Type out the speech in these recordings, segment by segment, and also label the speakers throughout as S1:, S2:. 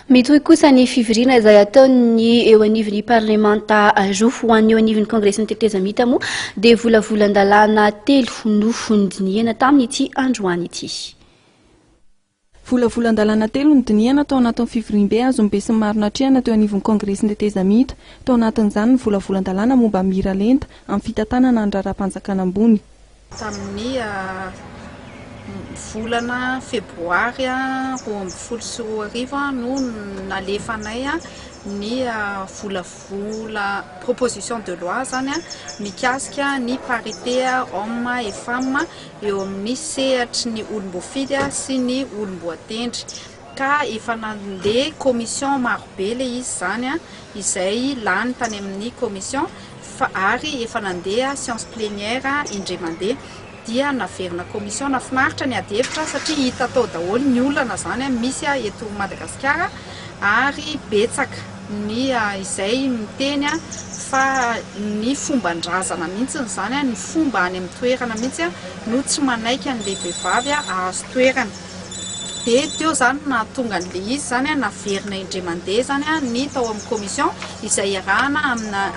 S1: Metoy kosa ny fivirina izay ataony eo anivon'ny parlemanta Jofo ho an'ny eo anivon'ny kongresin'ny tetezamita moa dia volavolan-dalàna 3 nofondiniana tamin'ity androany ity.
S2: Volavolan-dalàna 3 no diniana tao anatin'ny fivirim-be azombe sy marinatrehana teo anivon'ny kongresin'ny tetezamita. Tao anatin'izany ny volavolan-dalàna momba mira lenta amin'ny fitantanana andrara-panjakana ambony.
S3: Tamin'ny volana febroary 2024 no nalefanay ny proposition de loi zany mikasika ny parité homme et femme eo amin'ny sehatry ny olom-boafidy sy ny olom-boatendry ka efa nandeha commission marobe le izy zany izay lany tany amin'ny commission ary efa nandeha séance plénière indray mandeha dia naverina commission nafinaritra ny adevitra satria hita tao daholo ny olana zany misy eto Madagasikara ary betsaka ny izay miteny fa ny fomban-drazana mihitsy zany ny fomba any amin'ny toerana mihitsy no tsy manaiky an'ilay vehivavy azo toerana. Dia teo zany na tonga an'le izy zany naverina indray mandeha zany ny tao amin'ny commission izay arahana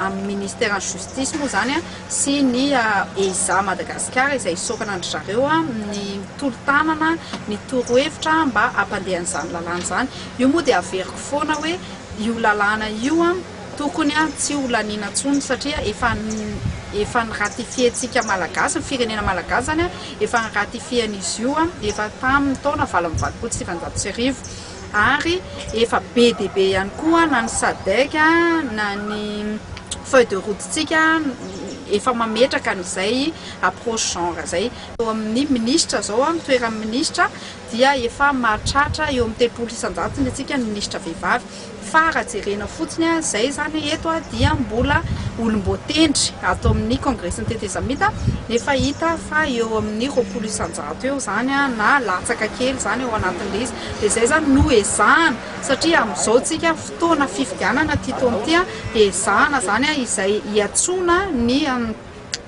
S3: amin'ny ministère justice moa zany sy ny ESA Madagasikara izay sokana andry zareo ny tolo-tanana ny torohevitra mba hampandehan'izany lalàna zany. Io moa dia averiko foana hoe io lalàna io tokony tsy ho laniana intsony satria efa niratifientsika malagasy ny firenena malagasy zany efa niratifian'izy io efa tamin'ny taona 1979 ary efa be dia be ihany koa na ny SADC na ny feuille de route tsika efa mametraka an'izay approche genre zay. Eo amin'ny ministra zao toeran'ny ministra dia efa mahatratra eo amin'ny 300 ny atsika ny ministra vehivavy fa raha jerena fotsiny zay zany eto dia mbola olom-boatendry atao amin'ny kongresin'ny tetezamita nefa hita fa eo amin'ny 200 eo zany na latsaka kely zany eo anatin'ilay izy dia zay zany no ezahana satria amin'izao tsika fotoana fifidianana ty taona ty ezahana zany izay hiatsona ny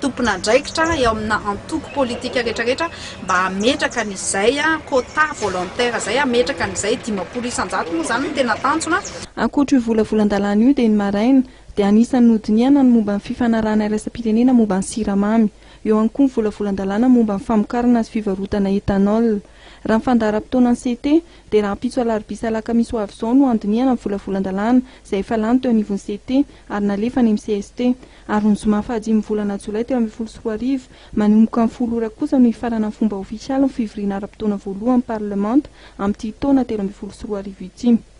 S3: tompon'andraikitra eo amina antoko politika rehetrarehetra mba hametraka an'izay quota volontaire zay hametraka an'izay 500 moa zany tena tanjona.
S2: Ankoatra io volavolan-dalàna io dia ny maraina dia anisan'ny nodiniana ny momba ny fifanarahana iraisam-pirenena momba ny siramamy. Eo ihany koa ny volavolan-dalàna momba ny famokarana sy fivarotana etanol. Raha ny fandaharam-potoana ny CT dia raha hampitso alarobia alakamisy ho avy izao no andiniana ny volavolan-dalàna izay efa lany teo anivon'ny CT ary nalefa ny MCST ary ny zoma fahadimy volana jolay teo amin'ny 2024 manomboka ny 10 ora kosa no hifarana ny fomba ofisialy ny fivoriana ara-potoana voalohany parlemanta amin'ity taona telo amin'ny 2024 ity.